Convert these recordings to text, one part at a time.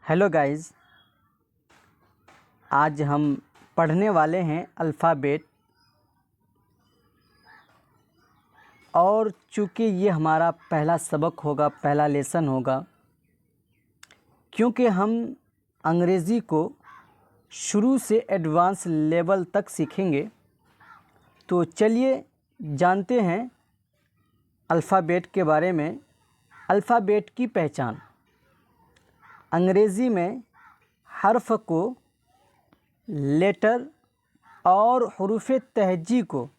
Hello guys, आज हम पढ़ने वाले हैं अल्फ़ाबेट। और चूँकि ये हमारा पहला सबक होगा, पहला लेसन होगा, क्योंकि हम अंग्रेज़ी को शुरू से एडवांस लेवल तक सीखेंगे। तो चलिए जानते हैं अल्फ़ाबेट के बारे में। अल्फ़ाबेट की पहचान। अंग्रेज़ी में हर्फ को, लेटर और हुरूफ़ तहजी को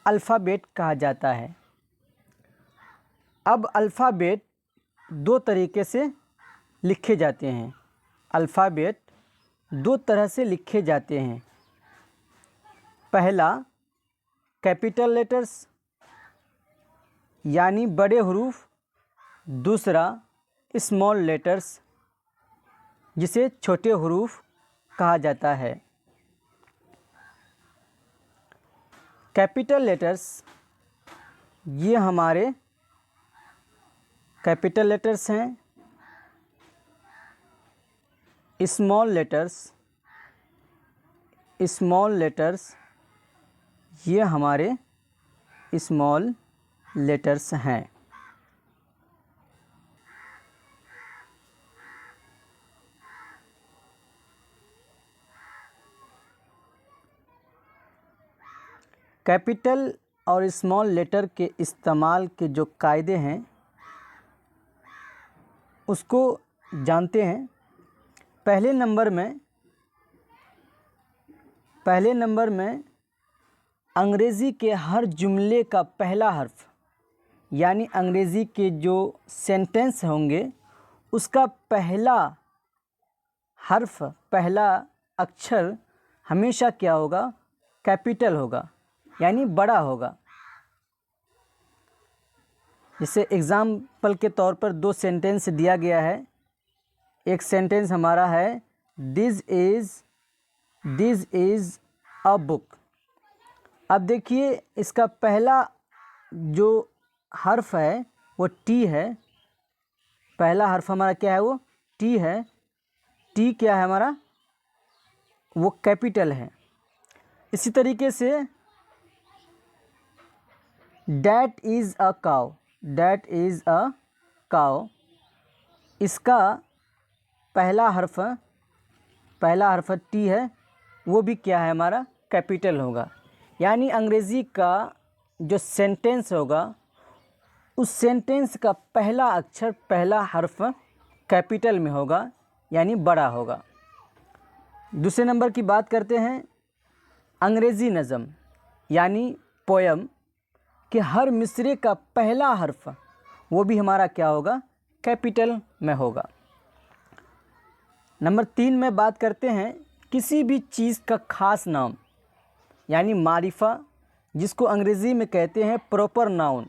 अल्फ़ाबेट कहा जाता है। अब अल्फ़ाबेट दो तरीके से लिखे जाते हैं। अल्फ़ाबेट दो तरह से लिखे जाते हैं। पहला कैपिटल लेटर्स यानी बड़े हरूफ, दूसरा स्मॉल लेटर्स जिसे छोटे हरूफ कहा जाता है। कैपिटल लेटर्स, ये हमारे कैपिटल लेटर्स हैं। स्मॉल लेटर्स ये हमारे स्मॉल लेटर्स हैं। कैपिटल और स्मॉल लेटर के इस्तेमाल के जो कायदे हैं उसको जानते हैं। पहले नंबर में अंग्रेज़ी के हर जुमले का पहला हर्फ, यानी अंग्रेज़ी के जो सेंटेंस होंगे उसका पहला हर्फ, पहला अक्षर हमेशा क्या होगा? कैपिटल होगा, यानी बड़ा होगा। जैसे एग्ज़ाम्पल के तौर पर दो सेंटेंस दिया गया है। एक सेंटेंस हमारा है दिस इज़ अ बुक। अब देखिए इसका पहला जो हर्फ है वो टी है। पहला हर्फ हमारा क्या है? वो टी है। टी क्या है हमारा? वो कैपिटल है। इसी तरीके say that is a cow, इसका पहला हर्फ टी है, वो भी क्या है हमारा? कैपिटल होगा। यानी अंग्रेज़ी का जो सेंटेंस होगा उस सेंटेंस का पहला अक्षर, पहला हर्फ कैपिटल में होगा, यानी बड़ा होगा। दूसरे नंबर की बात करते हैं। अंग्रेज़ी नज़म यानी पोयम कि हर मिसरे का पहला हर्फ वो भी हमारा क्या होगा? कैपिटल में होगा। नंबर 3 में बात करते हैं किसी भी चीज़ का ख़ास नाम यानी मारिफा, जिसको अंग्रेज़ी में कहते हैं प्रॉपर नाउन।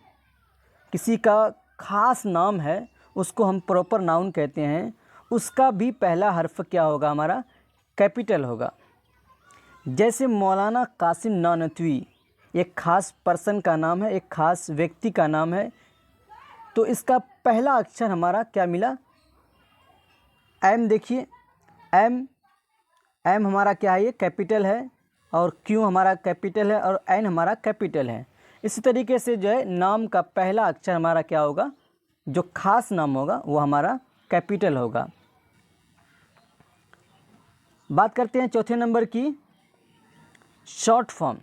किसी का ख़ास नाम है उसको हम प्रॉपर नाउन कहते हैं। उसका भी पहला हर्फ क्या होगा? हमारा कैपिटल होगा। जैसे मौलाना कासिम नानतवी एक ख़ास पर्सन का नाम है, एक ख़ास व्यक्ति का नाम है, तो इसका पहला अक्षर हमारा क्या मिला? एम। देखिए एम हमारा क्या है? ये कैपिटल है। और क्यू हमारा कैपिटल है और एन हमारा कैपिटल है। इसी तरीके से जो है नाम का पहला अक्षर हमारा क्या होगा? जो ख़ास नाम होगा वो हमारा कैपिटल होगा। बात करते हैं चौथे नंबर की, शॉर्ट फॉर्म।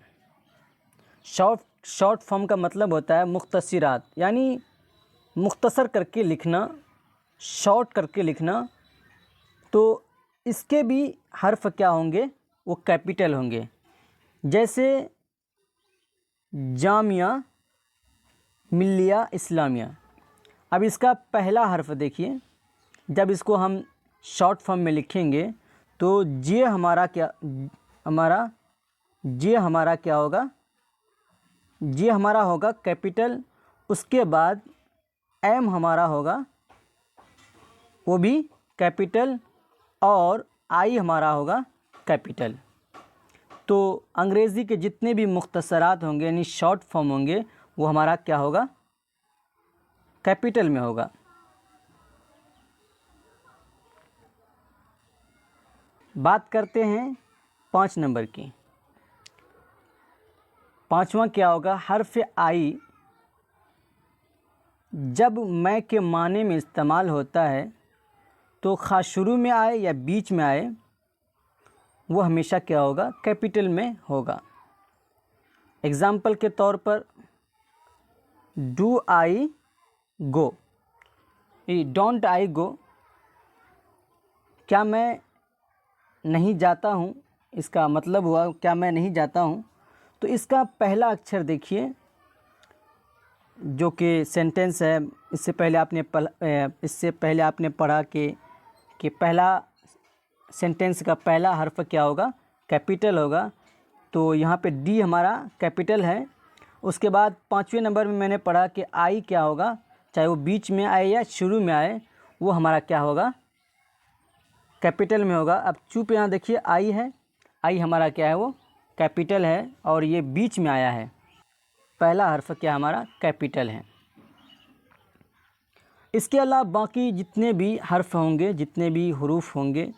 शॉर्ट फॉर्म का मतलब होता है मुख्तसरात, यानी मुख्तसर करके लिखना, शॉर्ट करके लिखना। तो इसके भी हर्फ क्या होंगे? वो कैपिटल होंगे। जैसे जामिया मिल्लिया इस्लामिया। अब इसका पहला हर्फ देखिए, जब इसको हम शॉर्ट फॉर्म में लिखेंगे तो जे हमारा क्या होगा? जे हमारा होगा कैपिटल। उसके बाद एम हमारा होगा वो भी कैपिटल और आई हमारा होगा कैपिटल। तो अंग्रेज़ी के जितने भी मुख्तसरात होंगे यानी शॉर्ट फॉर्म होंगे वो हमारा क्या होगा? कैपिटल में होगा। बात करते हैं 5 नंबर की। 5वां क्या होगा? हर्फ आई जब मैं के माने में इस्तेमाल होता है तो खा शुरू में आए या बीच में आए, वो हमेशा क्या होगा? कैपिटल में होगा। एग्ज़ाम्पल के तौर पर do I go, don't I गो, क्या मैं नहीं जाता हूँ, इसका मतलब हुआ क्या मैं नहीं जाता हूँ। तो इसका पहला अक्षर देखिए जो कि सेंटेंस है, इससे पहले आपने पढ़ा कि पहला सेंटेंस का पहला हर्फ क्या होगा? कैपिटल होगा। तो यहाँ पे डी हमारा कैपिटल है। उसके बाद 5वें नंबर में मैंने पढ़ा कि आई क्या होगा, चाहे वो बीच में आए या शुरू में आए, वो हमारा क्या होगा? कैपिटल में होगा। अब चूप यहाँ देखिए आई है, आई हमारा क्या है? वो कैपिटल है और ये बीच में आया है। पहला हर्फ क्या हमारा? कैपिटल है। इसके अलावा बाकी जितने भी हर्फ होंगे, जितने भी हुरूफ होंगे,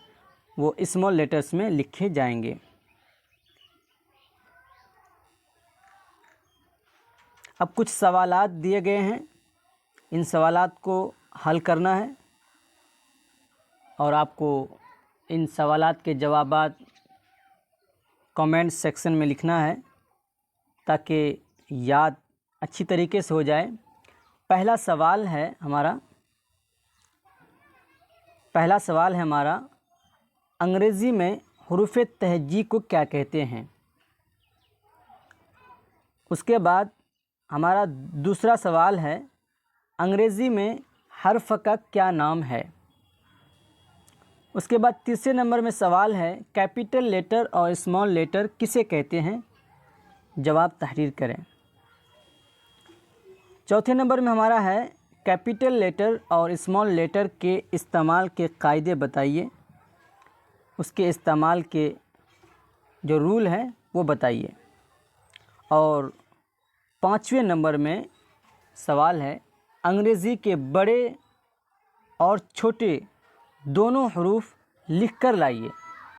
वो स्मॉल लेटर्स में लिखे जाएंगे। अब कुछ सवालात दिए गए हैं, इन सवालात को हल करना है और आपको इन सवालात के जवाबात कमेंट सेक्शन में लिखना है ताकि याद अच्छी तरीके से हो जाए। पहला सवाल है हमारा अंग्रेज़ी में हुरूफ़ तहज्जी को क्या कहते हैं? उसके बाद हमारा दूसरा सवाल है अंग्रेज़ी में हर्फ का क्या नाम है? उसके बाद तीसरे नंबर में सवाल है कैपिटल लेटर और स्मॉल लेटर किसे कहते हैं? जवाब तहरीर करें। चौथे नंबर में हमारा है कैपिटल लेटर और स्मॉल लेटर के इस्तेमाल के कायदे बताइए, उसके इस्तेमाल के जो रूल हैं वो बताइए। और 5वें नंबर में सवाल है अंग्रेज़ी के बड़े और छोटे दोनों हरूफ लिख कर लाइए।